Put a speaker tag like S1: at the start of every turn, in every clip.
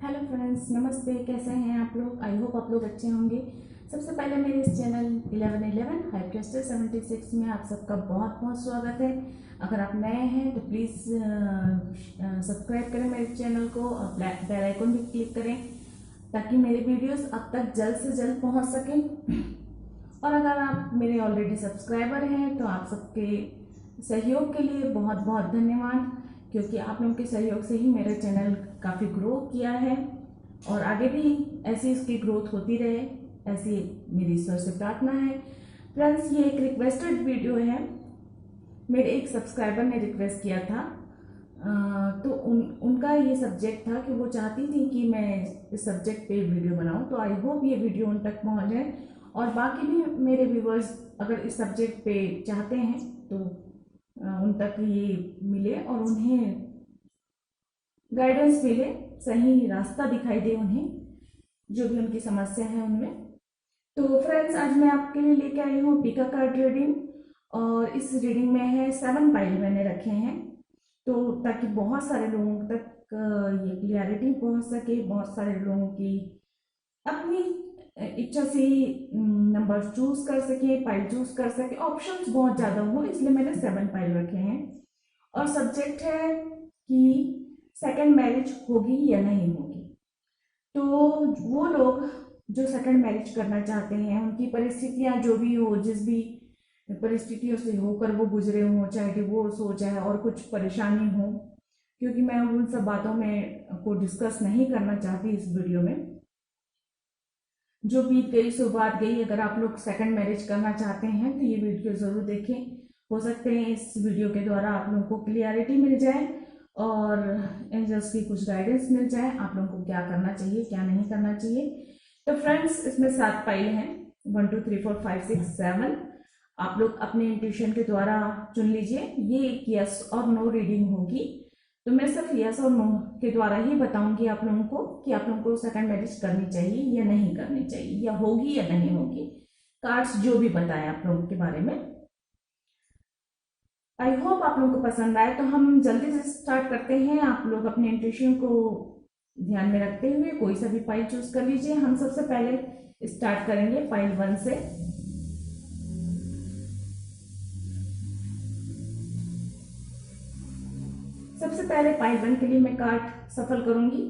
S1: Hello friends, नमस्ते। कैसे हैं आप लोग? आई होप आप लोग अच्छे होंगे। सबसे पहले मेरे इस चैनल 1111 हाई क्रिस्टल 76 में आप सबका बहुत बहुत स्वागत है। अगर आप नए हैं तो प्लीज़ सब्सक्राइब करें मेरे चैनल को और बेल आइकन भी क्लिक करें ताकि मेरे वीडियोस अब तक जल्द से जल्द पहुंच सकें। और अगर आप मेरे ऑलरेडी सब्सक्राइबर हैं तो आप सबके सहयोग के लिए बहुत बहुत धन्यवाद, क्योंकि आप लोगों के सहयोग से ही मेरा चैनल काफ़ी ग्रो किया है और आगे भी ऐसी इसकी ग्रोथ होती रहे, ऐसी मेरी ईश्वर से प्रार्थना है। फ्रेंड्स, ये एक रिक्वेस्टेड वीडियो है। मेरे एक सब्सक्राइबर ने रिक्वेस्ट किया था, तो उनका ये सब्जेक्ट था कि वो चाहती थी कि मैं इस सब्जेक्ट पे वीडियो बनाऊं। तो आई होप ये वीडियो उन तक पहुंच जाए और बाकी भी मेरे व्यूवर्स अगर इस सब्जेक्ट पे चाहते हैं तो उन तक ये मिले और उन्हें गाइडेंस मिले, सही रास्ता दिखाई दे उन्हें, जो भी उनकी समस्या है उनमें। तो फ्रेंड्स, आज मैं आपके लिए लेके आई हूँ पिका कार्ड रीडिंग और इस रीडिंग में है 7 पाइल मैंने रखे हैं, तो ताकि बहुत सारे लोगों तक ये क्लियरिटी पहुंच सके, बहुत सारे लोगों की अपनी इच्छा से नंबर चूज कर सके, पाइल चूज कर सके, ऑप्शंस बहुत ज़्यादा हो, इसलिए मैंने 7 पाइल रखे हैं। और सब्जेक्ट है कि सेकंड मैरिज होगी या नहीं होगी। तो वो लोग जो सेकंड मैरिज करना चाहते हैं, उनकी परिस्थितियां जो भी हो, जिस भी परिस्थितियों से होकर वो गुजरे हों, चाहे डिवोर्स हो चाहे और कुछ परेशानी हो, क्योंकि मैं उन सब बातों में को डिस्कस नहीं करना चाहती इस वीडियो में। जो बीत गई सो बात गई। अगर आप लोग सेकंड मैरिज करना चाहते हैं तो ये वीडियो ज़रूर देखें। हो सकते हैं इस वीडियो के द्वारा आप लोगों को क्लियरिटी मिल जाए और एंजल्स की कुछ गाइडेंस मिल जाए, आप लोगों को क्या करना चाहिए क्या नहीं करना चाहिए। तो फ्रेंड्स, इसमें 7 पाइल हैं, 1 2 3 4 5 6 7। आप लोग अपने इंट्यूशन के द्वारा चुन लीजिए। ये एक यस और नो रीडिंग होगी, तो मैं सिर्फ यस और नो के द्वारा ही बताऊंगी आप लोगों को कि आप लोगों को सेकंड मैरिज करनी चाहिए या नहीं करनी चाहिए, या होगी या नहीं होगी। कार्ड्स जो भी बताएं आप लोगों के बारे में। आई होप आप लोगों को पसंद आए। तो हम जल्दी से स्टार्ट करते हैं। आप लोग अपने इंट्यूशन को ध्यान में रखते हुए कोई सा भी पाइल चूज कर लीजिए। हम सबसे पहले स्टार्ट करेंगे पाइल 1 से। सबसे पहले पाइल 1 के लिए मैं कार्ड सफल करूंगी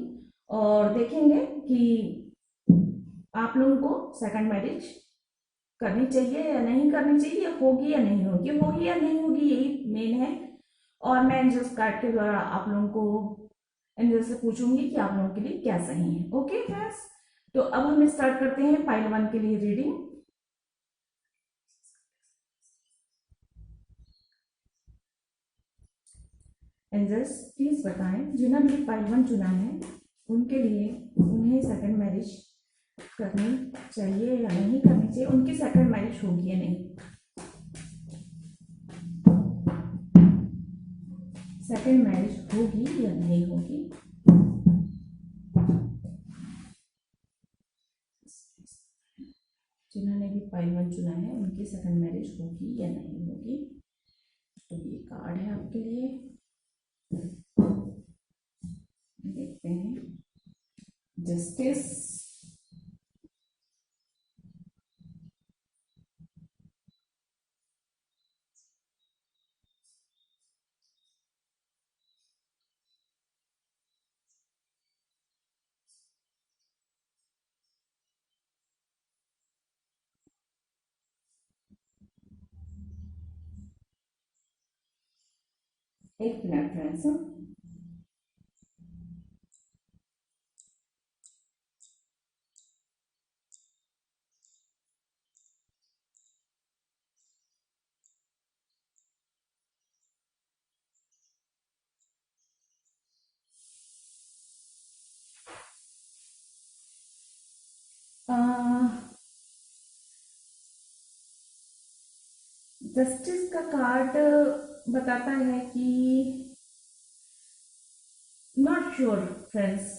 S1: और देखेंगे कि आप लोगों को सेकंड मैरिज करनी चाहिए या नहीं करनी चाहिए, या होगी या नहीं होगी, होगी या नहीं होगी, यही मेन है। और मैं एंजल्स कार्ड के द्वारा आप लोगों को एंजल से पूछूंगी कि आप लोगों के लिए क्या सही है। ओके फ्रेंड्स, तो अब हम स्टार्ट करते हैं पाइल 1 के लिए रीडिंग। एंजल्स प्लीज बताएं, जिन्होंने भी पाइल 1 चुना है उनके लिए उन्हें सेकंड मैरिज करनी चाहिए या नहीं करनी चाहिए, उनकी सेकंड मैरिज होगी या नहीं। सेकंड मैरिज होगी या नहीं होगी। जिन्होंने भी पाइल 1 चुना है उनकी सेकंड मैरिज होगी या नहीं होगी। तो ये कार्ड है आपके लिए, देखते हैं। जस्टिस, एक मिनट फ्रेंड्स। जस्टिस का कार्ड बताता है कि नॉट श्योर फ्रेंड्स।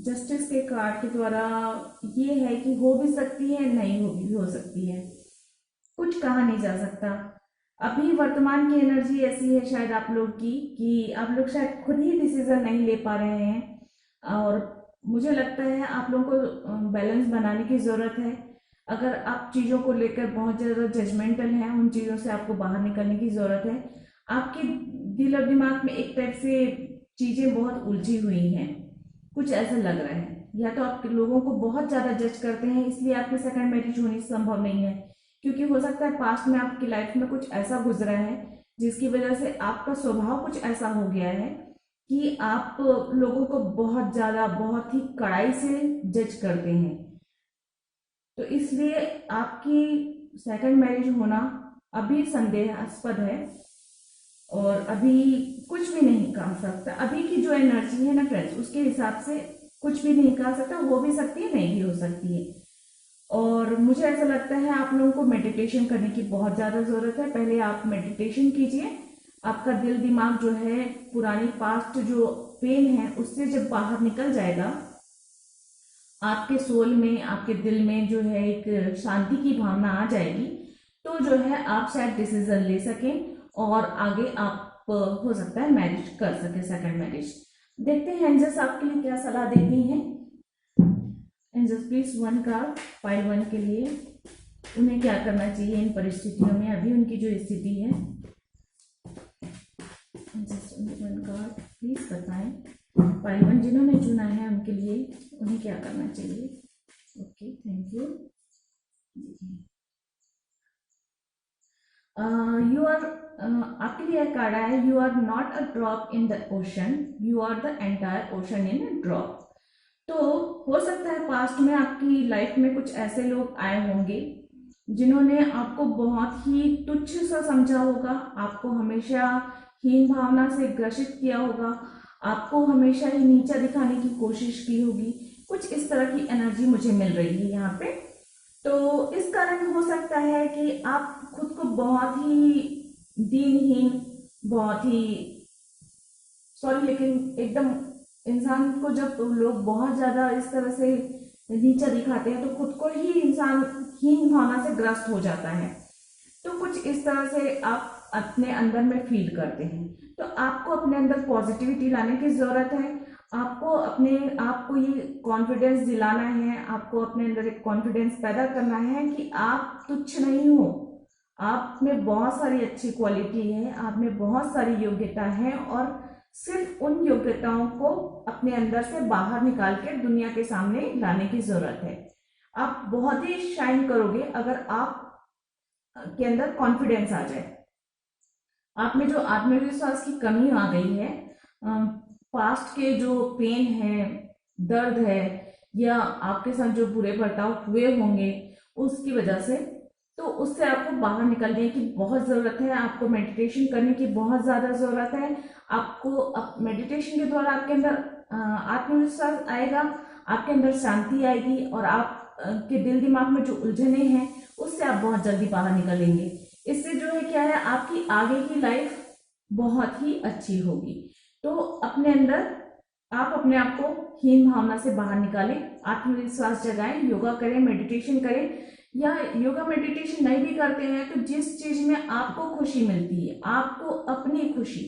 S1: जस्टिस के कार्ड के द्वारा ये है कि हो भी सकती है, नहीं हो भी हो सकती है, कुछ कहा नहीं जा सकता। अभी वर्तमान की एनर्जी ऐसी है शायद आप लोग की कि आप लोग शायद खुद ही डिसीजन नहीं ले पा रहे हैं और मुझे लगता है आप लोगों को बैलेंस बनाने की ज़रूरत है। अगर आप चीज़ों को लेकर बहुत ज़्यादा जजमेंटल हैं, उन चीज़ों से आपको बाहर निकलने की ज़रूरत है। आपके दिल और दिमाग में एक टाइप से चीज़ें बहुत उलझी हुई हैं, कुछ ऐसा लग रहा है। या तो आप लोगों को बहुत ज़्यादा जज करते हैं, इसलिए आपकी सेकंड मैरिज होनी संभव नहीं है। क्योंकि हो सकता है पास्ट में आपकी लाइफ में कुछ ऐसा गुजरा है जिसकी वजह से आपका स्वभाव कुछ ऐसा हो गया है कि आप लोगों को बहुत ज़्यादा, बहुत ही कड़ाई से जज करते हैं। तो इसलिए आपकी सेकंड मैरिज होना अभी संदेहास्पद है, और अभी कुछ भी नहीं कहा सकता। अभी की जो एनर्जी है ना फ्रेंड्स, उसके हिसाब से कुछ भी नहीं कहा सकता। हो भी सकती है, नहीं भी हो सकती है। और मुझे ऐसा लगता है आप लोगों को मेडिटेशन करने की बहुत ज़्यादा ज़रूरत है। पहले आप मेडिटेशन कीजिए। आपका दिल दिमाग जो है, पुरानी पास्ट जो पेन है, उससे जब बाहर निकल जाएगा, आपके सोल में, आपके दिल में जो है एक शांति की भावना आ जाएगी, तो जो है आप शायद डिसीजन ले सकें और आगे आप हो सकता है मैरिज कर सके, सेकंड मैरिज। देखते हैं एंजल्स आपके लिए क्या सलाह देती हैं। Angels please one card pile one के लिए, उन्हें क्या करना चाहिए इन परिस्थितियों में, अभी उनकी जो स्थिति है। एंजल्स वन कार्ड प्लीज बताएं, पाइल वन जिन्होंने चुना है उनके लिए उन्हें क्या करना चाहिए। Okay, thank you. You are, आपके लिए कार्ड आया, you are not a drop in the ocean, you are the entire ocean in a drop. तो हो सकता है पास्ट में आपकी लाइफ में कुछ ऐसे लोग आए होंगे जिन्होंने आपको बहुत ही तुच्छ सा समझा होगा, आपको हमेशा हीन भावना से ग्रसित किया होगा, आपको हमेशा ही नीचा दिखाने की कोशिश की होगी। कुछ इस तरह की एनर्जी मुझे मिल रही है यहाँ पे। तो इस कारण हो सकता है कि आप खुद को बहुत ही दीनहीन, बहुत ही, सॉरी लेकिन एकदम, इंसान को जब लोग बहुत ज्यादा इस तरह से नीचा दिखाते हैं तो खुद को ही इंसान हीन भावना से ग्रस्त हो जाता है। तो कुछ इस तरह से आप अपने अंदर में फील करते हैं। तो आपको अपने अंदर पॉजिटिविटी लाने की जरूरत है। आपको अपने आप को ये कॉन्फिडेंस दिलाना है, आपको अपने अंदर एक कॉन्फिडेंस पैदा करना है कि आप तुच्छ नहीं हो। आप में बहुत सारी अच्छी क्वालिटी है, आप में बहुत सारी योग्यता है, और सिर्फ उन योग्यताओं को अपने अंदर से बाहर निकाल के दुनिया के सामने लाने की जरूरत है। आप बहुत ही शाइन करोगे अगर आप के अंदर कॉन्फिडेंस आ जाए। आप में जो आत्मविश्वास की कमी आ गई है, पास्ट के जो पेन है, दर्द है, या आपके साथ जो बुरे बर्ताव हुए होंगे उसकी वजह से, तो उससे आपको बाहर निकलने की बहुत ज़रूरत है। आपको मेडिटेशन करने की बहुत ज़्यादा ज़रूरत है। आपको मेडिटेशन के द्वारा आपके अंदर आत्मविश्वास आएगा, आपके अंदर शांति आएगी, और आप के दिल दिमाग में जो उलझने हैं उससे आप बहुत जल्दी बाहर निकलेंगे। इससे जो है क्या है, आपकी आगे की लाइफ बहुत ही अच्छी होगी। तो अपने अंदर आप अपने आप को हीन भावना से बाहर निकालें, आत्मविश्वास जगाएं, योगा करें, मेडिटेशन करें, या योगा मेडिटेशन नहीं भी करते हैं तो जिस चीज में आपको खुशी मिलती है, आपको अपनी खुशी,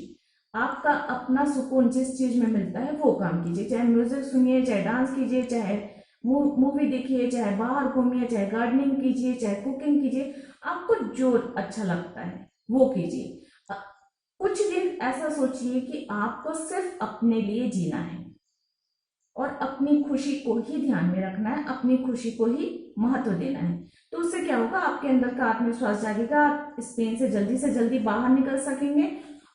S1: आपका अपना सुकून जिस चीज में मिलता है वो काम कीजिए। चाहे म्यूजिक सुनिए, चाहे डांस कीजिए, चाहे मूवी देखिए, चाहे बाहर घूमिए, चाहे गार्डनिंग कीजिए, चाहे कुकिंग कीजिए, आपको जो अच्छा लगता है वो कीजिए। कुछ दिन ऐसा सोचिए कि आपको सिर्फ अपने लिए जीना है और अपनी खुशी को ही ध्यान में रखना है, अपनी खुशी को ही महत्व देना है। तो उससे क्या होगा, आपके अंदर का आत्मविश्वास जागेगा, आप इस पेन से जल्दी बाहर निकल सकेंगे,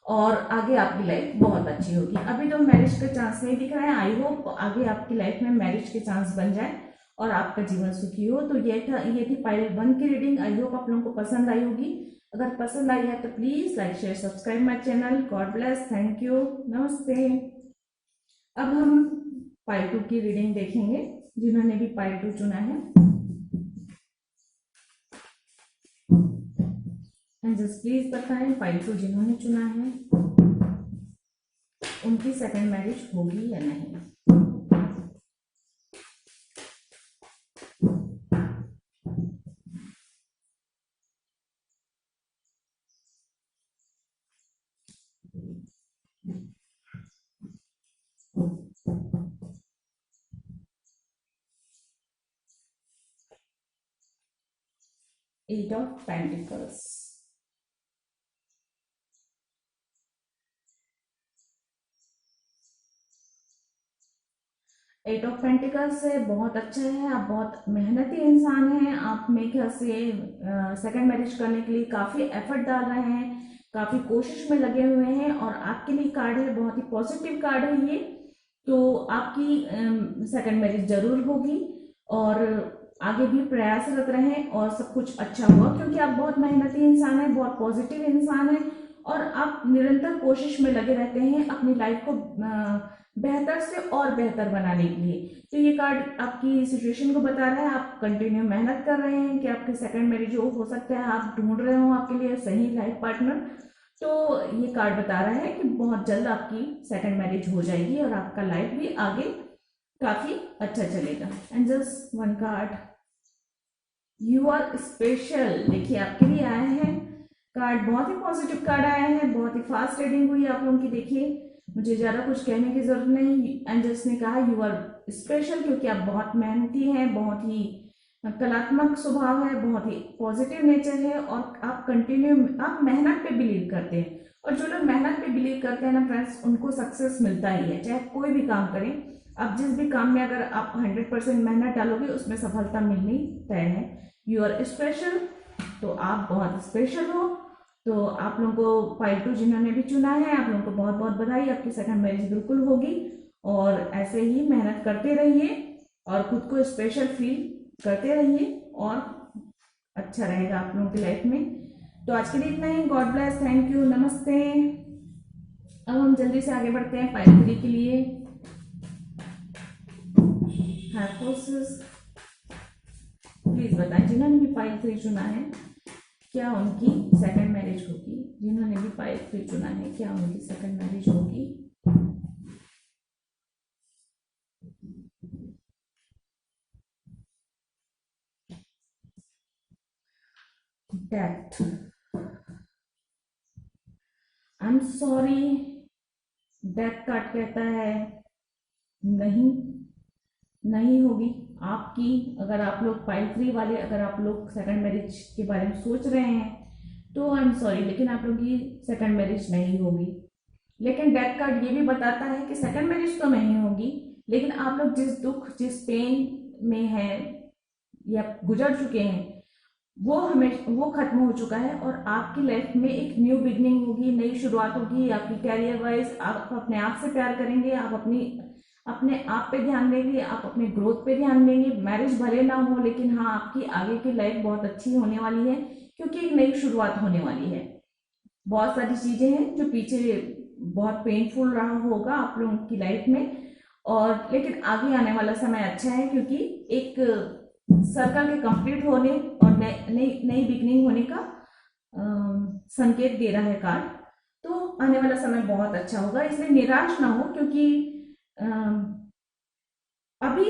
S1: और आगे आपकी लाइफ बहुत अच्छी होगी। अभी तो मैरिज के चांस नहीं दिख रहे हैं, आई होप आगे आपकी लाइफ में मैरिज के चांस बन जाए और आपका जीवन सुखी हो। तो ये थी पाइल वन की रीडिंग। आई होप आप लोगों को पसंद आई होगी। अगर पसंद आई है तो please like share subscribe my channel. God bless, thank you, नमस्ते। अब हम पाइल टू की रीडिंग देखेंगे, जिन्होंने भी पाइल टू चुना है। एंजल्स प्लीज बताएं, पाइल टू जिन्होंने चुना है उनकी सेकंड मैरिज होगी या नहीं। 8 of pentacles. Eight of pentacles से बहुत अच्छा है, आप बहुत मेहनती इंसान हैं, आप मेरे ख्याल से सेकंड मैरिज करने के लिए काफ़ी एफर्ट डाल रहे हैं, काफ़ी कोशिश में लगे हुए हैं और आपके लिए कार्ड है, बहुत ही पॉजिटिव कार्ड है ये। तो आपकी सेकंड मैरिज जरूर होगी और आगे भी प्रयासरत रहें और सब कुछ अच्छा होगा, क्योंकि आप बहुत मेहनती इंसान हैं, बहुत पॉजिटिव इंसान हैं और आप निरंतर कोशिश में लगे रहते हैं अपनी लाइफ को बेहतर से और बेहतर बनाने के लिए। तो ये कार्ड आपकी सिचुएशन को बता रहा है, आप कंटिन्यू मेहनत कर रहे हैं कि आपकी सेकंड मैरिज हो सकता है आप ढूंढ रहे हो आपके लिए सही लाइफ पार्टनर। तो ये कार्ड बता रहा है कि बहुत जल्द आपकी सेकंड मैरिज हो जाएगी और आपका लाइफ भी आगे काफी अच्छा चलेगा। And just one card, you are special. देखिए आपके लिए आया है कार्ड, बहुत ही पॉजिटिव कार्ड आया है, बहुत ही फास्ट रीडिंग हुई आप लोगों की। देखिए मुझे ज्यादा कुछ कहने की जरूरत नहीं, एंजल्स ने कहा यू आर स्पेशल, क्योंकि आप बहुत मेहनती हैं, बहुत ही कलात्मक स्वभाव है, बहुत ही पॉजिटिव नेचर है और आप कंटिन्यू आप मेहनत पे बिलीव करते हैं। और जो लोग मेहनत पे बिलीव करते हैं ना फ्रेंड्स, उनको सक्सेस मिलता ही है, चाहे कोई भी काम करें आप। जिस भी काम में अगर आप 100% मेहनत डालोगे उसमें सफलता मिलनी तय है। यू आर स्पेशल, तो आप बहुत स्पेशल हो। तो आप लोगों को पाइल 2 जिन्होंने भी चुना है, आप लोगों को बहुत बहुत बधाई, आपकी सेकंड मैरिज बिल्कुल होगी। और ऐसे ही मेहनत करते रहिए और खुद को स्पेशल फील करते रहिए और अच्छा रहेगा आप लोगों की लाइफ में। तो आज के लिए इतना ही, गॉड ब्लेस, थैंक यू, नमस्ते। अब हम जल्दी से आगे बढ़ते हैं पाइल 3 के लिए। प्लीज बताएं जिन्होंने भी पाइल 3 चुना है क्या उनकी सेकंड मैरिज होगी। जिन्होंने भी पाइल 3 चुना है क्या उनकी सेकंड मैरिज होगी। Death, I am sorry, death card कहता है नहीं, नहीं होगी आपकी। अगर आप लोग पाइल 3 वाले, अगर आप लोग सेकंड मैरिज के बारे में सोच रहे हैं तो आई एम सॉरी, लेकिन आप लोगों की सेकंड मैरिज नहीं होगी। लेकिन डेथ कार्ड ये भी बताता है कि सेकंड मैरिज तो नहीं होगी, लेकिन आप लोग जिस दुख जिस पेन में हैं या गुजर चुके हैं वो खत्म हो चुका है और आपकी लाइफ में एक न्यू बिगनिंग होगी, नई शुरुआत होगी। आपकी कैरियर वाइज आप अपने आप से प्यार करेंगे, आप अपने आप पे ध्यान देंगे, आप अपने ग्रोथ पे ध्यान देंगे। मैरिज भले ना हो, लेकिन हाँ आपकी आगे की लाइफ बहुत अच्छी होने वाली है, क्योंकि एक नई शुरुआत होने वाली है। बहुत सारी चीजें हैं जो पीछे बहुत पेनफुल रहा होगा आप लोगों की लाइफ में, और लेकिन आगे आने वाला समय अच्छा है, क्योंकि एक सर्कल के कंप्लीट होने और नई बिगनिंग होने का संकेत दे रहा है कार्ड। तो आने वाला समय बहुत अच्छा होगा, इसलिए निराश ना हो, क्योंकि अभी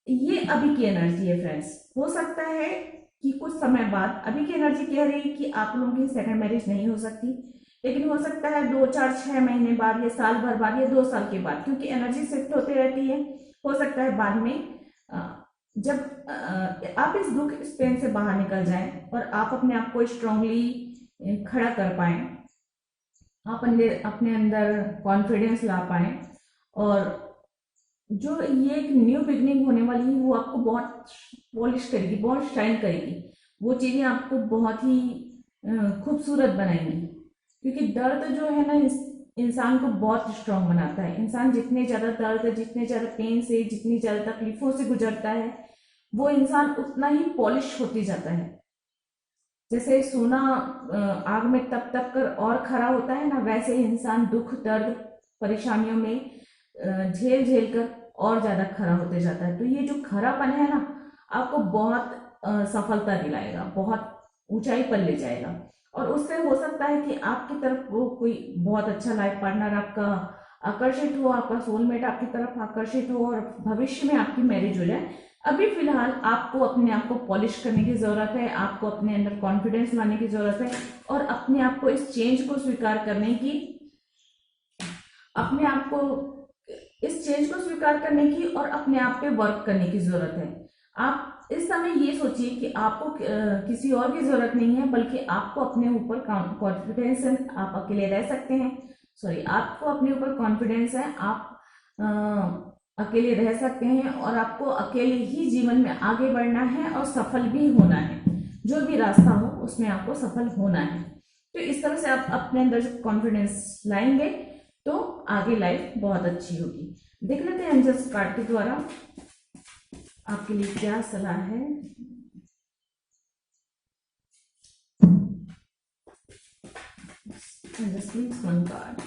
S1: ये अभी की एनर्जी है फ्रेंड्स। हो सकता है कि कुछ समय बाद, अभी की एनर्जी कह रही है कि आप लोगों की सेकंड मैरिज नहीं हो सकती, लेकिन हो सकता है 2, 4, 6 महीने बाद या साल भर बाद या 2 साल के बाद, क्योंकि एनर्जी शिफ्ट होती रहती है। हो सकता है बाद में जब आप इस दुख इस पेन से बाहर निकल जाएं और आप अपने आप को स्ट्रांगली खड़ा कर पाए, आप अपने अंदर कॉन्फिडेंस ला पाए, और जो ये एक न्यू बिगनिंग होने वाली है वो आपको बहुत पॉलिश करेगी, बहुत शाइन करेगी। वो चीजें आपको बहुत ही खूबसूरत बनाएंगी, क्योंकि दर्द जो है ना इंसान को बहुत स्ट्रांग बनाता है। इंसान जितने ज्यादा दर्द, जितने ज्यादा पेन से, जितनी ज्यादा तकलीफों से गुजरता है, वो इंसान उतना ही पॉलिश होती जाता है। जैसे सोना आग में तप तप कर और खरा होता है ना, वैसे इंसान दुख दर्द परेशानियों में झेल झेल कर और ज्यादा खरा होते जाता है। तो ये जो खरापन है ना, आपको बहुत सफलता दिलाएगा, बहुत ऊंचाई पर ले जाएगा, और उससे हो सकता है कि आपकी तरफ वो कोई बहुत अच्छा लाइफ पार्टनर आपका आकर्षित हो, आपका सोलमेट आपकी तरफ आकर्षित हो और भविष्य में आपकी मैरिज हो जाए। अभी फिलहाल आपको अपने आप को पॉलिश करने की जरूरत है, आपको अपने अंदर कॉन्फिडेंस लाने की जरूरत है, और अपने आप को इस चेंज को स्वीकार करने की, अपने आप को इस चेंज को स्वीकार करने की और अपने आप पे वर्क करने की जरूरत है। आप इस समय ये सोचिए कि आपको किसी और की जरूरत नहीं है, बल्कि आपको अपने ऊपर कॉन्फिडेंस है, आप अकेले रह सकते हैं। सॉरी, आपको अपने ऊपर कॉन्फिडेंस है, आप अकेले रह सकते हैं और आपको अकेले ही जीवन में आगे बढ़ना है और सफल भी होना है। जो भी रास्ता हो उसमें आपको सफल होना है। तो इस तरह से आप अपने अंदर कॉन्फिडेंस लाएंगे तो आगे लाइफ बहुत अच्छी होगी। देख लेते हैं एंजल्स कार्ड के द्वारा आपके लिए क्या सलाह है। Angels please one card.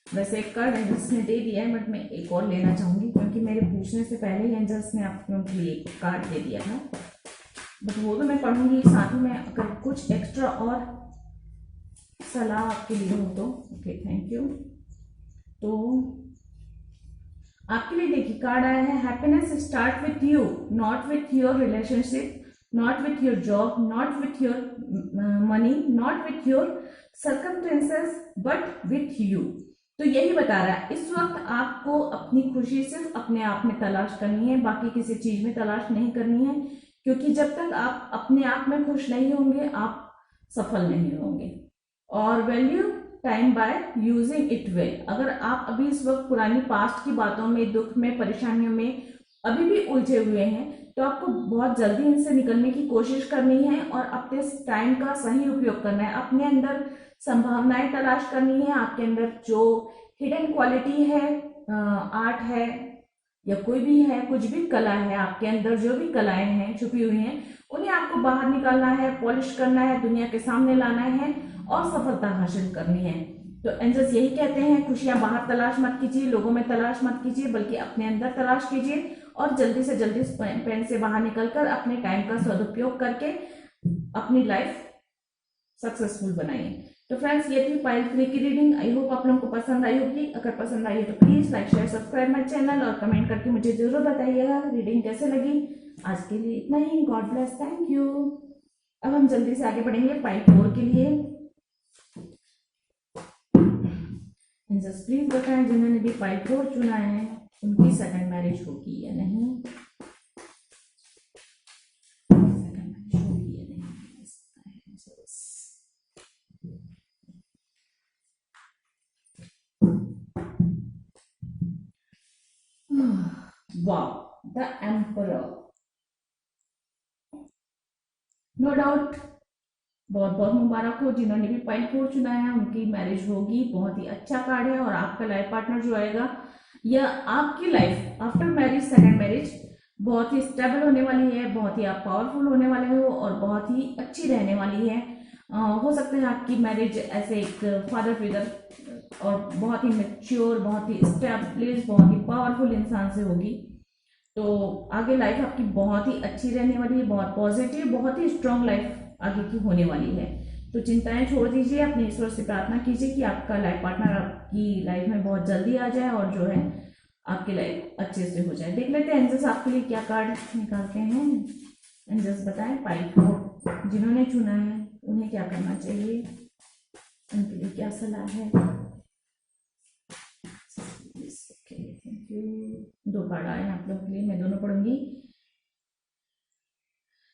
S1: वैसे एक कार्ड एंजल्स ने दे दिया है, बट मैं एक और लेना चाहूंगी क्योंकि मेरे पूछने से पहले ही एंजल्स ने आप लोगों के लिए एक कार्ड दे दिया था, बट वो तो मैं पढ़ूंगी। साथ ही में अगर कुछ एक्स्ट्रा और सलाह आपके लिए हो तो ओके, थैंक यू। तो आपके लिए देखिए कार्ड आया है, happiness start with you, not with your relationship, not with your job, not with your money, not with your circumstances, but with you. तो यही बता रहा है इस वक्त आपको अपनी खुशी सिर्फ अपने आप में तलाश करनी है, बाकी किसी चीज में तलाश नहीं करनी है, क्योंकि जब तक आप अपने आप में खुश नहीं होंगे आप सफल नहीं होंगे। और value time by using it well. अगर आप अभी इस वक्त पुरानी पास्ट की बातों में, दुख में, परेशानियों में अभी भी उलझे हुए हैं, तो आपको बहुत जल्दी इनसे निकलने की कोशिश करनी है और अपने टाइम का सही उपयोग करना है। अपने अंदर संभावनाएं तलाश करनी है। आपके अंदर जो हिडन क्वालिटी है, आर्ट है या कोई भी है, कुछ भी कला है, आपके अंदर जो भी कलाएं हैं छुपी हुई हैं, उन्हें आपको बाहर निकालना है, पॉलिश करना है, दुनिया के सामने लाना है और सफलता हासिल करनी है। तो एंजल्स यही कहते हैं, खुशियां बाहर तलाश मत कीजिए, लोगों में तलाश मत कीजिए, बल्कि अपने अंदर तलाश कीजिए और जल्दी से जल्दी पेन से बाहर निकलकर अपने टाइम का सदुपयोग करके अपनी लाइफ सक्सेसफुल बनाइए। तो फ्रेंड्स, ये थी पाइल 3 की रीडिंग। आई होप आप लोगों को पसंद आई होगी। अगर पसंद आई है तो please like, share, subscribe my channel और कमेंट करके मुझे जरूर बताइएगा रीडिंग कैसे लगी। आज के लिए इतना ही। God bless, thank you. अब हम जल्दी से आगे बढ़ेंगे पाइल 4 के लिए। प्लीज बताएं जिन्होंने भी पाइल 4 चुना है उनकी सेकंड मैरिज होगी या नहीं। Wow, the emperor. No doubt बहुत बहुत मुबारक हो जिन्होंने भी पाइल 4 चुना है, उनकी मैरिज होगी। बहुत ही अच्छा कार्ड है। और आपका लाइफ पार्टनर जो आएगा या आपकी life after marriage, second marriage बहुत ही स्टेबल होने वाली है, बहुत ही आप पावरफुल होने वाले हो और बहुत ही अच्छी रहने वाली है। हो सकता है आपकी मैरिज ऐसे एक फादर फिगर और बहुत ही मैच्योर, बहुत ही स्टेब्लिश, बहुत ही पावरफुल इंसान से होगी। तो आगे लाइफ आपकी बहुत ही अच्छी रहने वाली है, बहुत पॉजिटिव, बहुत ही स्ट्रांग लाइफ आगे की होने वाली है। तो चिंताएं छोड़ दीजिए, अपने ईश्वर से प्रार्थना कीजिए कि आपका लाइफ पार्टनर आपकी लाइफ में बहुत जल्दी आ जाए और जो है आपकी लाइफ अच्छे से हो जाए। देख लेते हैं एंजल्स आपके लिए क्या कार्ड निकालते हैं। एंजल्स बताएं पाइल 4 जिन्होंने चुना है उन्हें क्या करना चाहिए, उनके लिए क्या सलाह है। दो कार्ड आए आप लोगों के लिए, मैं दोनों पढ़ूंगी।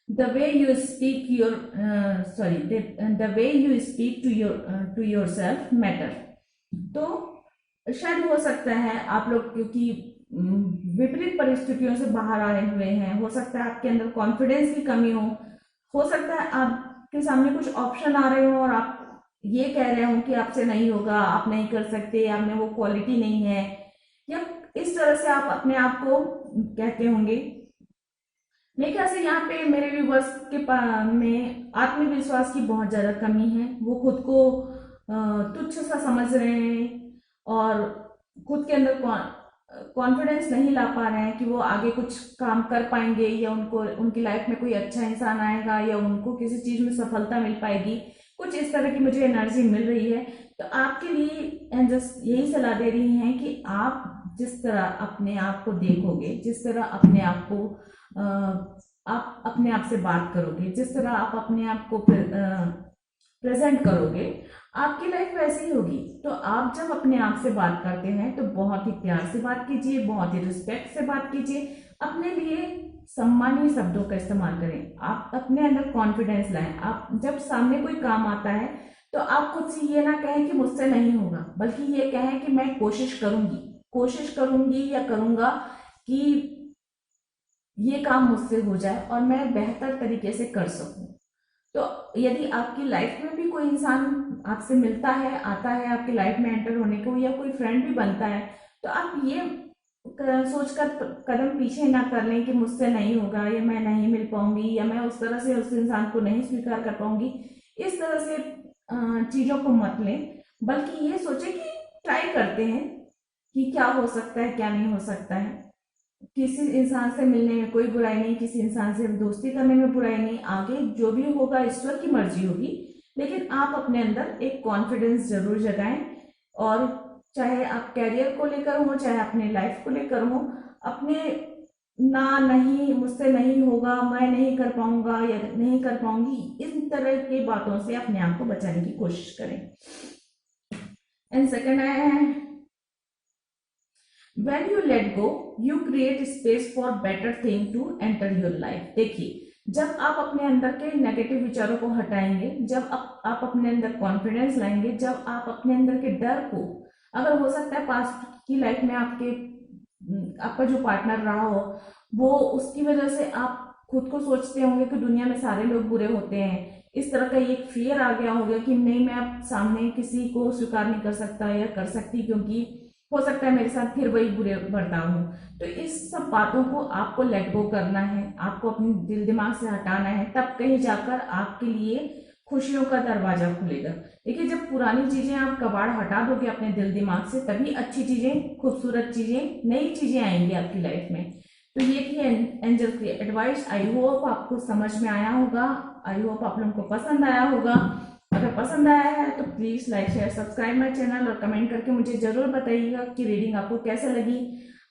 S1: The way you speak your the way you speak to yourself matter। तो शायद हो सकता है आप लोग क्योंकि विपरीत परिस्थितियों से बाहर आए हुए हैं, हो सकता है आपके अंदर कॉन्फिडेंस की कमी हो सकता है आपके सामने कुछ ऑप्शन आ रहे हो और आप ये कह रहे हो कि आपसे नहीं होगा, आप नहीं कर सकते, आप में वो क्वालिटी नहीं है, या इस तरह से आप अपने आप को कहते होंगे। मेरे ख्याल से यहाँ पे मेरे व्यूवर्स के में आत्मविश्वास की बहुत ज्यादा कमी है। वो खुद को तुच्छ सा समझ रहे हैं और खुद के अंदर कॉन्फिडेंस नहीं ला पा रहे हैं कि वो आगे कुछ काम कर पाएंगे या उनको उनकी लाइफ में कोई अच्छा इंसान आएगा या उनको किसी चीज में सफलता मिल पाएगी। कुछ इस तरह की मुझे एनर्जी मिल रही है। तो आपके लिए एंजल्स यही सलाह दे रही हैं कि आप जिस तरह अपने आप को देखोगे, जिस तरह अपने आप को आप अपने आप से बात करोगे, जिस तरह आप अपने आप को प्रेजेंट करोगे, आपकी लाइफ वैसी ही होगी। तो आप जब अपने आप से बात करते हैं तो बहुत ही प्यार से बात कीजिए, बहुत ही रिस्पेक्ट से बात कीजिए, अपने लिए सम्मानीय शब्दों का इस्तेमाल करें, आप अपने अंदर कॉन्फिडेंस लाएं। आप जब सामने कोई काम आता है तो आप खुद से ये ना कहें कि मुझसे नहीं होगा, बल्कि ये कहें कि मैं कोशिश करूंगी या करूंगा कि ये काम मुझसे हो जाए और मैं बेहतर तरीके से कर सकूं। तो यदि आपकी लाइफ में भी कोई इंसान आपसे मिलता है, आता है आपकी लाइफ में एंटर होने को, या कोई फ्रेंड भी बनता है, तो आप ये सोचकर कदम पीछे ना कर लें कि मुझसे नहीं होगा, या मैं नहीं मिल पाऊंगी, या मैं उस तरह से उस इंसान को नहीं स्वीकार कर पाऊंगी। इस तरह से चीजों को मत लें, बल्कि ये सोचें कि ट्राई करते हैं कि क्या हो सकता है, क्या नहीं हो सकता है। किसी इंसान से मिलने में कोई बुराई नहीं, किसी इंसान से दोस्ती करने में बुराई नहीं, आगे जो भी होगा ईश्वर की मर्जी होगी। लेकिन आप अपने अंदर एक कॉन्फिडेंस जरूर जगाएं, और चाहे आप कैरियर को लेकर हो, चाहे अपने लाइफ को लेकर हो, अपने ना नहीं मुझसे नहीं होगा, मैं नहीं कर पाऊंगा या नहीं कर पाऊंगी, इन तरह की बातों से अपने आप को बचाने की कोशिश करें। एंड सेकंड आया है, When you let go, you create space for better thing to enter your life। देखिए, जब आप अपने अंदर के नेगेटिव विचारों को हटाएंगे, जब आप अपने अंदर कॉन्फिडेंस लाएंगे, जब आप अपने अंदर के डर को, अगर हो सकता है पास्ट की लाइफ में आपका जो पार्टनर रहा हो, वो उसकी वजह से आप खुद को सोचते होंगे कि दुनिया में सारे लोग बुरे होते हैं, इस तरह का एक फियर आ गया होगा कि नहीं, मैं अब सामने किसी को स्वीकार नहीं कर सकता या कर सकती, क्योंकि हो सकता है मेरे साथ फिर वही बुरे बर्ताव हो। तो इस सब बातों को आपको लेट गो करना है, आपको अपने दिल दिमाग से हटाना है, तब कहीं जाकर आपके लिए खुशियों का दरवाजा खुलेगा। देखिए, जब पुरानी चीजें आप कबाड़ हटा दोगे अपने दिल दिमाग से, तभी अच्छी चीजें, खूबसूरत चीजें, नई चीजें आएंगी आपकी लाइफ में। तो ये थी एंजल की एडवाइस। आई होप आपको समझ में आया होगा, आई होप आप लोगों को पसंद आया होगा। अगर पसंद आया है तो please like share subscribe my channel, और कमेंट करके मुझे जरूर बताइएगा कि रीडिंग आपको कैसे लगी।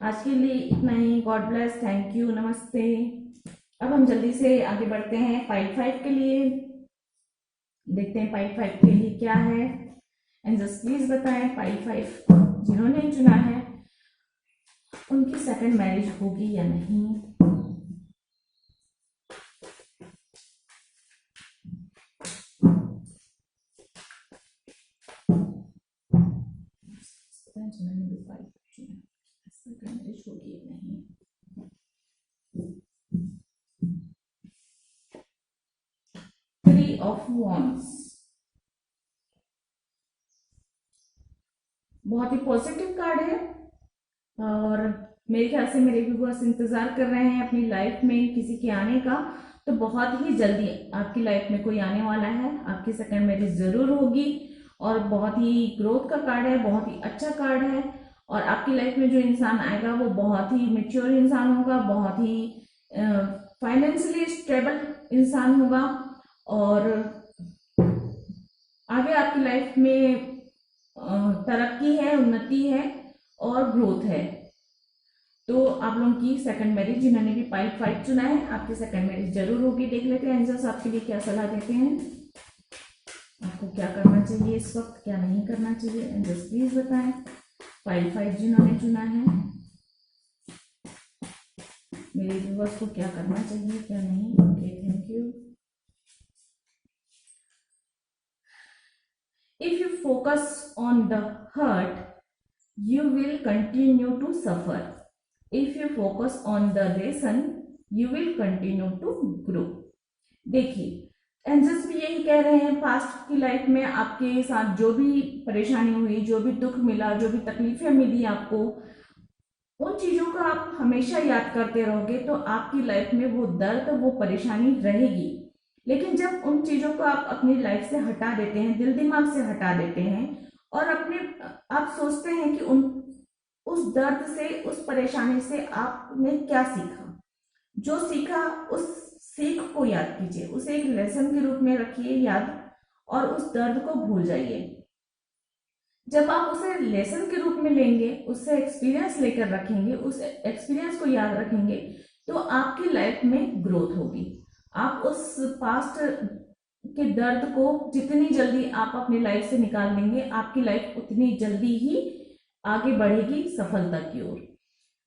S1: आज के लिए इतना ही। गॉड ब्लेस, थैंक यू, नमस्ते। अब हम जल्दी से आगे बढ़ते हैं पाइल 5 के लिए। देखते हैं पाइल 5 के लिए क्या है। एंजल्स प्लीज बताएं, पाइल 5 जिन्होंने चुना है उनकी सेकंड मैरिज होगी या नहीं। जिन्होंने भी पाइल चुना सेकंड मैरिज होगी या नहीं। थ्री ऑफ वॉन्ड्स बहुत ही पॉजिटिव कार्ड है, और मेरे ख्याल से मेरे भी बस इंतजार कर रहे हैं अपनी लाइफ में किसी के आने का। तो बहुत ही जल्दी आपकी लाइफ में कोई आने वाला है, आपकी सेकंड मैरिज जरूर होगी, और बहुत ही ग्रोथ का कार्ड है, बहुत ही अच्छा कार्ड है। और आपकी लाइफ में जो इंसान आएगा वो बहुत ही मेच्योर इंसान होगा, बहुत ही फाइनेंशियली स्टेबल इंसान होगा, और आगे आपकी लाइफ में तरक्की है, उन्नति है और ग्रोथ है। तो आप लोगों की सेकंड मैरिज, जिन्होंने भी पाइल 5 चुना है, आपकी सेकंड मैरिज जरूर होगी। देख लेते हैं एंजल्स आपके लिए क्या सलाह देते हैं, आपको क्या करना चाहिए इस वक्त, क्या नहीं करना चाहिए। एंजल्स प्लीज बताएं, पाइल 5 जिन्होंने चुना है, मेरे व्यूअर्स को क्या करना चाहिए, क्या नहीं। Okay, thank you. If you focus on the hurt, you will continue to suffer. If you focus on the lesson, you will continue to grow. देखिए, एंजल्स भी यही कह रहे हैं, पास्ट की लाइफ में आपके साथ जो भी परेशानी हुई, जो भी दुख मिला, जो भी तकलीफें मिली आपको, उन चीजों को आप हमेशा याद करते रहोगे तो आपकी लाइफ में वो दर्द, वो परेशानी रहेगी। लेकिन जब उन चीजों को आप अपनी लाइफ से हटा देते हैं, दिल दिमाग से हटा देते हैं, और आप सोचते हैं कि उस दर्द से, उस परेशानी से आपने क्या सीखा, जो सीखा उस सीख को याद कीजिए, उसे एक लेसन के रूप में रखिए याद, और उस दर्द को भूल जाइए। जब आप उसे लेसन के रूप में लेंगे, उससे एक्सपीरियंस लेकर रखेंगे, उस एक्सपीरियंस को याद रखेंगे, तो आपकी लाइफ में ग्रोथ होगी। आप उस पास्ट के दर्द को जितनी जल्दी आप अपनी लाइफ से निकाल देंगे, आपकी लाइफ उतनी जल्दी ही आगे बढ़ेगी सफलता की ओर।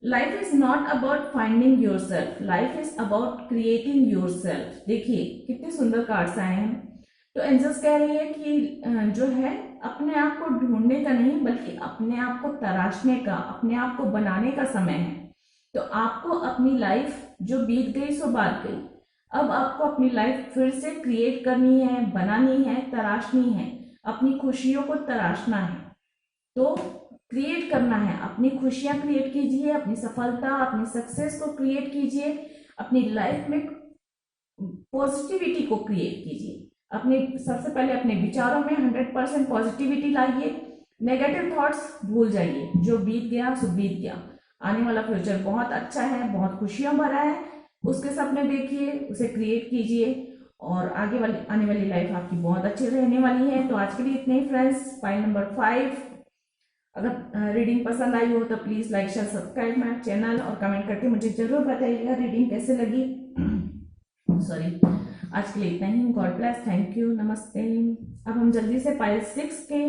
S1: Life is not about finding yourself, life is about creating yourself. देखिए कितने सुंदर कार्ड्स आए हैं। तो एंजल्स कह रही है कि जो है अपने आप को ढूंढने का नहीं, बल्कि अपने आप को तराशने का, अपने आप को बनाने का समय है। तो आपको अपनी लाइफ जो बीत गई सो बात गई, अब आपको अपनी लाइफ फिर से क्रिएट करनी है, बनानी है, तराशनी है, अपनी खुशियों को तराशना है। तो क्रिएट करना है, अपनी खुशियां क्रिएट कीजिए, अपनी सफलता, अपनी सक्सेस को क्रिएट कीजिए, अपनी लाइफ में पॉजिटिविटी को क्रिएट कीजिए। अपने सबसे पहले अपने विचारों में 100% पॉजिटिविटी लाइए, नेगेटिव थॉट्स भूल जाइए। जो बीत गया सो बीत गया, आने वाला फ्यूचर बहुत अच्छा है, बहुत खुशियां भरा है, उसके सपने देखिए, उसे क्रिएट कीजिए और आगे वाली आने वाली लाइफ आपकी बहुत अच्छी रहने वाली है। तो आज के लिए इतने ही फ्रेंड्स। फाइल नंबर 5, अगर रीडिंग पसंद आई हो तो please like share subscribe my channel और कमेंट करके मुझे जरूर बताइएगा रीडिंग कैसे लगी। सॉरी, आज के लिए इतना ही। गॉड ब्लेस, थैंक यू, नमस्ते। अब हम जल्दी से पाइल 6 के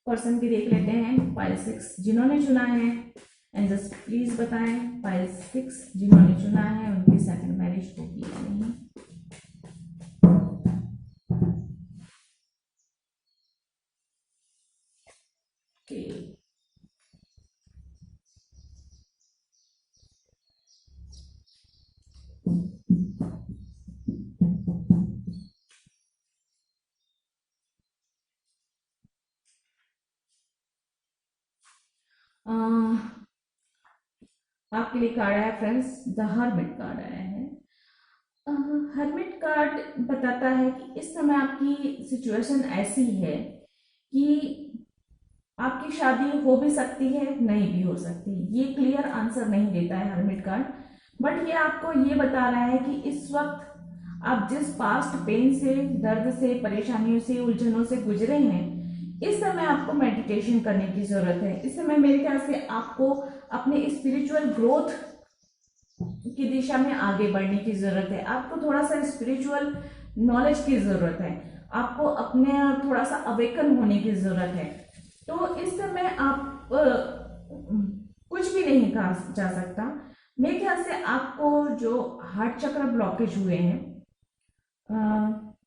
S1: पर्सन की देख लेते हैं। पाइल 6 जिन्होंने चुना है, एंड जस्ट प्लीज बताएं पाइल 6 जिन्होंने चुना है उनकी सेकंड मैरिज होगी या नहीं। आपके लिए कार्ड आया फ्रेंड्स, द हर्मिट कार्ड आया है। हर्मिट कार्ड बताता है कि इस समय आपकी सिचुएशन ऐसी है कि आपकी शादी हो भी सकती है, नहीं भी हो सकती। ये क्लियर आंसर नहीं देता है हर्मिट कार्ड, बट ये आपको ये बता रहा है कि इस वक्त आप जिस पास्ट पेन से, दर्द से, परेशानियों से, उलझनों से गुजरे हैं, इस समय आपको मेडिटेशन करने की जरूरत है। इस समय मेरे ख्याल से आपको अपने स्पिरिचुअल ग्रोथ की दिशा में आगे बढ़ने की जरूरत है। आपको थोड़ा सा स्पिरिचुअल नॉलेज की जरूरत है, आपको अपने थोड़ा सा अवेकन होने की जरूरत है। तो इस समय आप कुछ भी नहीं कहा जा सकता। मेरे ख्याल से आपको जो हार्ट चक्र ब्लॉकेज हुए हैं,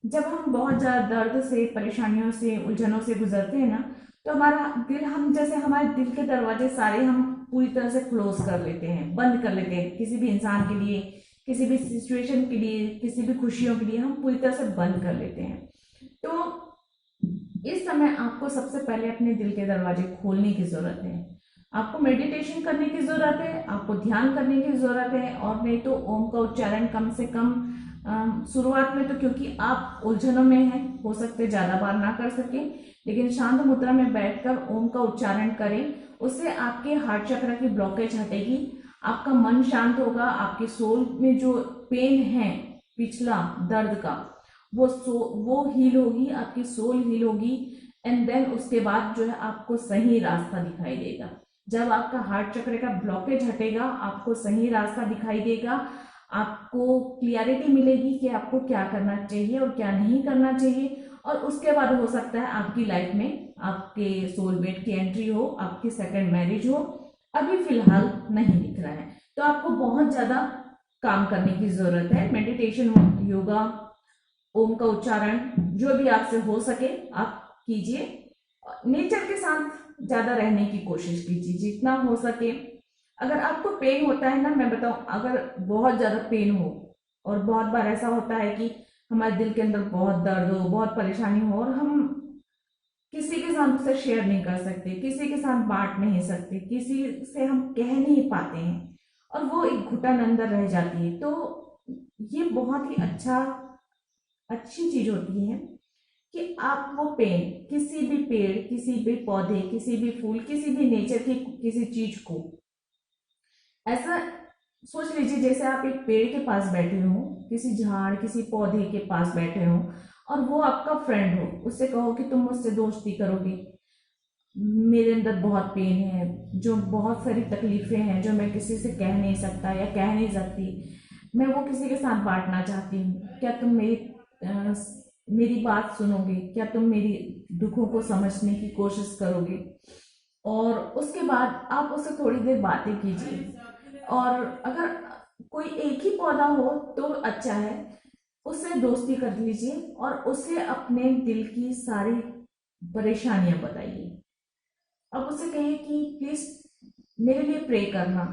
S1: जब हम बहुत ज्यादा दर्द से, परेशानियों से, उलझनों से गुजरते हैं ना, तो हमारा दिल, हम जैसे हमारे दिल के दरवाजे सारे हम पूरी तरह से क्लोज कर लेते हैं, बंद कर लेते हैं। किसी भी इंसान के लिए, किसी भी सिचुएशन के लिए, किसी भी खुशियों के लिए हम पूरी तरह से बंद कर लेते हैं। तो इस समय आपको सबसे पहले अपने दिल के दरवाजे खोलने की जरूरत है। आपको मेडिटेशन करने की जरूरत है, आपको ध्यान करने की जरूरत है, और नहीं तो ओम का उच्चारण कम से कम शुरुआत में, तो क्योंकि आप उलझनों में हैं, हो सकते ज्यादा बार ना कर सके, लेकिन शांत मुद्रा में बैठकर ओम का उच्चारण करें। उससे आपके हार्ट चक्र की ब्लॉकेज हटेगी, आपका मन शांत होगा, आपके सोल में जो पेन है पिछला दर्द का, वो हील होगी, आपकी सोल हील होगी। एंड देन उसके बाद जो है आपको सही रास्ता दिखाई देगा। जब आपका हार्ट चक्र का ब्लॉकेज हटेगा, आपको सही रास्ता दिखाई देगा, आपको क्लियरिटी मिलेगी कि आपको क्या करना चाहिए और क्या नहीं करना चाहिए। और उसके बाद हो सकता है आपकी लाइफ में आपके सोलमेट की एंट्री हो, आपकी सेकंड मैरिज हो। अभी फिलहाल नहीं दिख रहा है, तो आपको बहुत ज्यादा काम करने की जरूरत है। मेडिटेशन, योगा, ओम का उच्चारण, जो भी आपसे हो सके आप कीजिए। नेचर के साथ ज्यादा रहने की कोशिश कीजिए जितना हो सके। अगर आपको पेन होता है ना, मैं बताऊं, अगर बहुत ज्यादा पेन हो, और बहुत बार ऐसा होता है कि हमारे दिल के अंदर बहुत दर्द हो, बहुत परेशानी हो, और हम किसी के साथ उसे शेयर नहीं कर सकते, किसी के साथ बांट नहीं सकते, किसी से हम कह नहीं पाते हैं, और वो एक घुटन अंदर रह जाती है। तो ये बहुत ही अच्छी चीज होती है कि आप वो पेन, किसी भी पेड़, किसी भी पौधे, किसी भी फूल, किसी भी नेचर की किसी चीज को ऐसा सोच लीजिए जैसे आप एक पेड़ के पास बैठे हो, किसी झाड़, किसी पौधे के पास बैठे हो, और वो आपका फ्रेंड हो। उससे कहो कि तुम मुझसे दोस्ती करोगे, मेरे अंदर बहुत पेन है, जो बहुत सारी तकलीफें हैं जो मैं किसी से कह नहीं सकता या कह नहीं सकती, मैं वो किसी के साथ बांटना चाहती हूँ, क्या तुम मेरी मेरी बात सुनोगे? क्या तुम मेरी दुखों को समझने की कोशिश करोगे? और उसके बाद आप उससे थोड़ी देर बातें कीजिए। और अगर कोई एक ही पौधा हो तो अच्छा है, उससे दोस्ती कर लीजिए और उसे अपने दिल की सारी परेशानियां बताइए। अब उससे कहिए कि प्लीज मेरे लिए प्रे करना,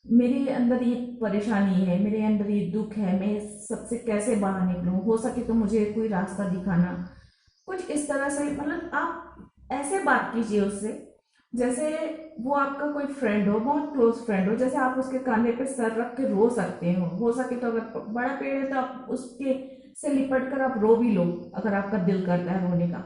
S1: मेरे अंदर ये परेशानी है, मेरे अंदर ये दुख है, मैं सबसे कैसे बाहर निकलूं, हो सके तो मुझे कोई रास्ता दिखाना। कुछ इस तरह से मतलब आप ऐसे बात कीजिए उससे जैसे वो आपका कोई फ्रेंड हो, बहुत क्लोज फ्रेंड हो। जैसे आप उसके कंधे पे सर रख के रो सकते हो सके तो। अगर बड़ा पेड़ है तो आप उसके से लिपट कर आप रो भी लो, अगर आपका दिल करता है रोने का।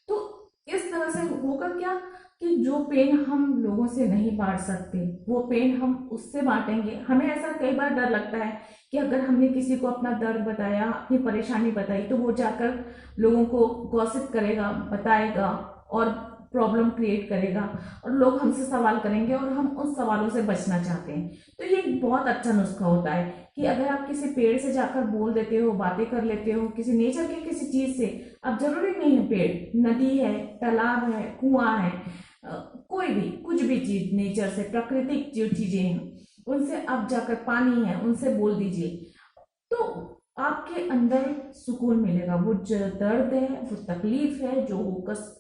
S1: तो इस तरह से होगा क्या कि जो पेन हम लोगों से नहीं बांट सकते, वो पेन हम उससे बांटेंगे। हमें ऐसा कई बार डर लगता है कि अगर हमने किसी को अपना दर्द बताया, अपनी परेशानी बताई, तो वो जाकर लोगों को गॉसिप करेगा, बताएगा और प्रॉब्लम क्रिएट करेगा और लोग हमसे सवाल करेंगे और हम उन सवालों से बचना चाहते हैं। तो ये एक बहुत अच्छा नुस्खा होता है कि अगर आप किसी पेड़ से जाकर बोल देते हो, बातें कर लेते हो, किसी नेचर के किसी चीज से। अब जरूरी नहीं है पेड़, नदी है, तालाब है, कुआं है, कोई भी कुछ भी चीज नेचर से, प्राकृतिक जो चीजें हैं उनसे आप जाकर, पानी है उनसे बोल दीजिए, तो आपके अंदर सुकून मिलेगा। वो जो दर्द है, वो तकलीफ है, जो वो कस,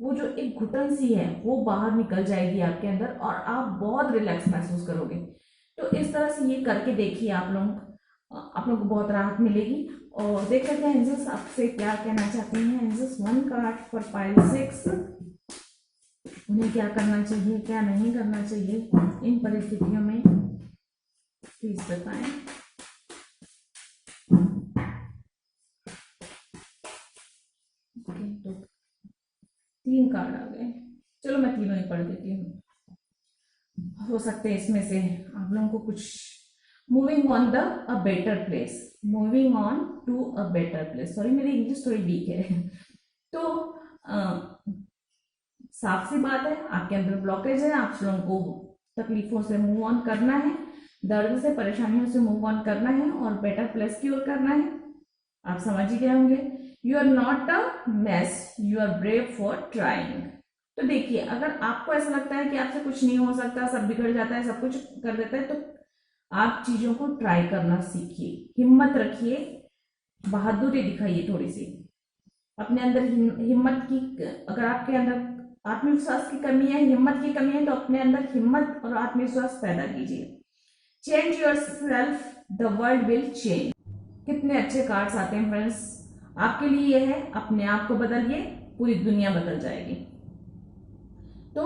S1: वो जो एक घुटन सी है वो बाहर निकल जाएगी आपके अंदर और आप बहुत रिलैक्स महसूस करोगे। तो इस तरह से ये करके देखिए आप लोग को बहुत राहत मिलेगी। और देख लेते हैं एंजल्स आपसे क्या कहना चाहते हैं। एंजल्स 1 कार्ड फॉर पाइल 6, उन्हें क्या करना चाहिए, क्या नहीं करना चाहिए इन परिस्थितियों में, प्लीज बताएं। तो 3 कार्ड आ गए, चलो मैं तीनों ही पढ़ देती हूँ, हो सकते हैं इसमें से आप लोगों को कुछ। Moving on the a better place, moving on to a better place, sorry मेरी इंग्लिश थोड़ी वीक है। तो साफ सी बात है, आपके अंदर ब्लॉकेज है, आप लोगों को तकलीफों से मूव ऑन करना है, दर्द से, परेशानियों से मूव ऑन करना है और बेटर प्लेस की ओर करना है। आप समझ ही गए होंगे। You are not a mess, you are brave for trying. तो देखिए, अगर आपको ऐसा लगता है कि आपसे कुछ नहीं हो सकता, सब बिगड़ जाता है, सब कुछ कर देता है, तो आप चीजों को ट्राई करना सीखिए, हिम्मत रखिए, बहादुरी दिखाइए थोड़ी सी अपने अंदर। हिम्मत की, अगर आपके अंदर आत्मविश्वास की कमी है, हिम्मत की कमी है, तो अपने अंदर हिम्मत और आत्मविश्वास पैदा कीजिए। Change your self, the world will change. कितने अच्छे कार्ड्स आते हैं फ्रेंड्स, आपके लिए ये है, अपने आप को बदलिए, पूरी दुनिया बदल जाएगी। तो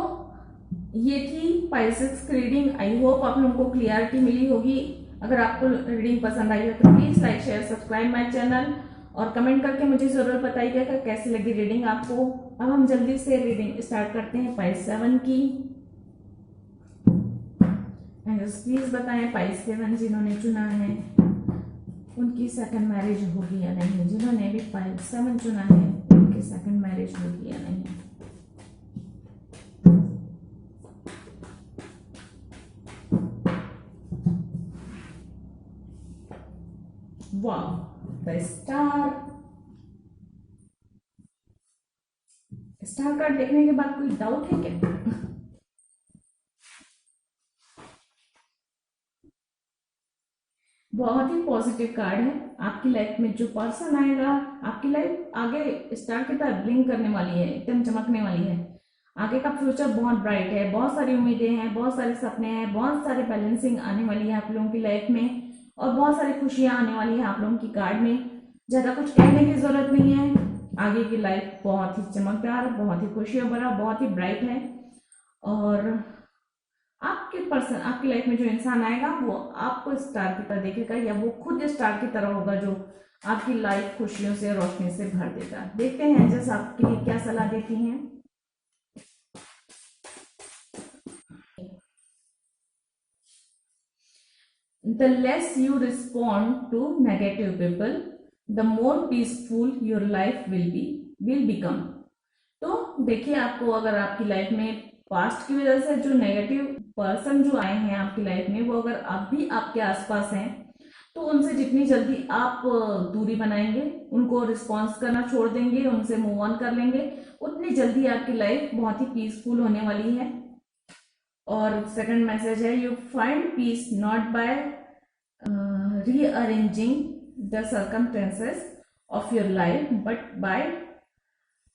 S1: ये थी पाइसेस की रीडिंग। आई होप आप लोगों को क्लियरिटी मिली होगी। अगर आपको रीडिंग पसंद आई हो तो please like, share, subscribe my channel और कमेंट करके मुझे जरूर बताइएगा कि कैसी लगी रीडिंग आपको। अब हम जल्दी से रीडिंग स्टार्ट करते हैं पाइस 7 की। प्लीज बताएं पाइस 7 जिन्होंने चुना है उनकी सेकंड मैरिज होगी या नहीं, जिन्होंने भी पाइस 7 चुना है उनकी सेकंड मैरिज होगी या नहीं। वाह, द स्टार। स्टार कार्ड देखने के बाद कोई डाउट है क्या? बहुत ही पॉजिटिव कार्ड है। आपकी लाइफ में जो पर्सन आएगा, आपकी लाइफ आगे स्टार की तरह ब्लिंक करने वाली है, एकदम चमकने वाली है। आगे का फ्यूचर बहुत ब्राइट है, बहुत सारी उम्मीदें हैं, बहुत सारे सपने हैं, बहुत सारे बैलेंसिंग आने वाली है आप लोगों की लाइफ में और बहुत सारी खुशियां आने वाली है आप लोगों की कार्ड में। ज्यादा कुछ कहने की जरूरत नहीं है, आगे की लाइफ बहुत ही चमकदार, बहुत ही खुशियों भरा, बहुत ही ब्राइट है। और आपके पर्सन, आपकी लाइफ में जो इंसान आएगा वो आपको स्टार की तरह देखेगा या वो खुद स्टार की तरह होगा जो आपकी लाइफ खुशियों से, रोशनी से भर देगा। देखते हैं एंजल्स आपके लिए क्या सलाह देती हैं। The less you respond to negative people, the more peaceful your life will become. तो देखिए, आपको अगर आपकी लाइफ में पास्ट की वजह से जो नेगेटिव पर्सन जो आए हैं आपकी लाइफ में, वो अगर अब भी आपके आसपास हैं तो तो उनसे जितनी जल्दी आप दूरी बनाएंगे, उनको रिस्पॉन्स करना छोड़ देंगे, उनसे मूव ऑन कर लेंगे, उतनी जल्दी आपकी लाइफ बहुत ही पीसफुल होने वाली है। और सेकंड मैसेज है, you find peace not by rearranging the circumstances of your life but by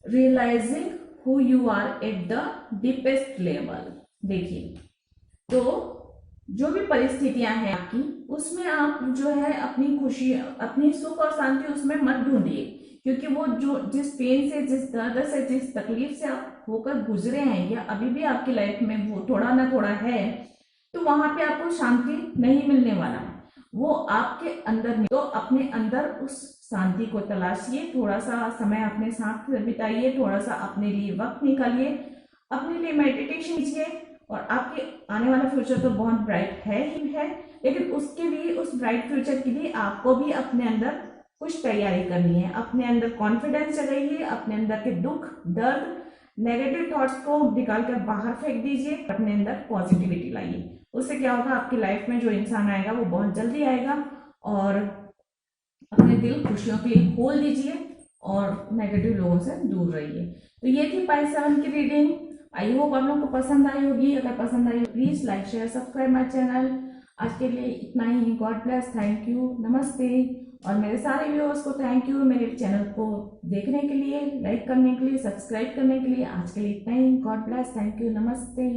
S1: realizing who you are at the deepest level. देखिए, तो जो भी परिस्थितियां हैं आपकी, उसमें आप जो है अपनी खुशी, अपनी सुख और शांति उसमें मत ढूंढिए, क्योंकि वो जो जिस पेन से, जिस दर्द से, जिस तकलीफ से आप होकर गुजरे हैं या अभी भी आपकी लाइफ में वो थोड़ा ना थोड़ा है, तो वहां पे आपको शांति नहीं मिलने वाला है, वो आपके अंदर नहीं। तो अपने अंदर उस शांति को तलाशिए, थोड़ा सा समय अपने साथ बिताइए, थोड़ा सा अपने लिए वक्त निकालिए, अपने लिए मेडिटेशन कीजिए। और आपके आने वाला फ्यूचर तो बहुत ब्राइट है ही है, लेकिन उसके लिए, उस ब्राइट फ्यूचर के लिए आपको भी अपने अंदर कुछ तैयारी करनी है। अपने अंदर कॉन्फिडेंस जगाइए, अपने अंदर के दुख, दर्द, नेगेटिव थॉट्स को निकाल कर बाहर फेंक दीजिए, अपने अंदर पॉजिटिविटी लाइए। उससे क्या होगा, आपकी लाइफ में जो इंसान आएगा वो बहुत जल्दी आएगा। और अपने दिल खुशियों के लिए खोल दीजिए और नेगेटिव लोगों से दूर रहिए। तो ये थी पाई 7 की रीडिंग। आई होप आप लोग को पसंद आई होगी। अगर पसंद आई please like share subscribe my channel. आज के लिए इतना ही। गॉड ब्लेस, थैंक यू, नमस्ते। और मेरे सारे व्यूअर्स को थैंक यू मेरे चैनल को देखने के लिए, लाइक करने के लिए, सब्सक्राइब करने के लिए। आज के लिए इतना ही। गॉड ब्लेस, थैंक यू, नमस्ते।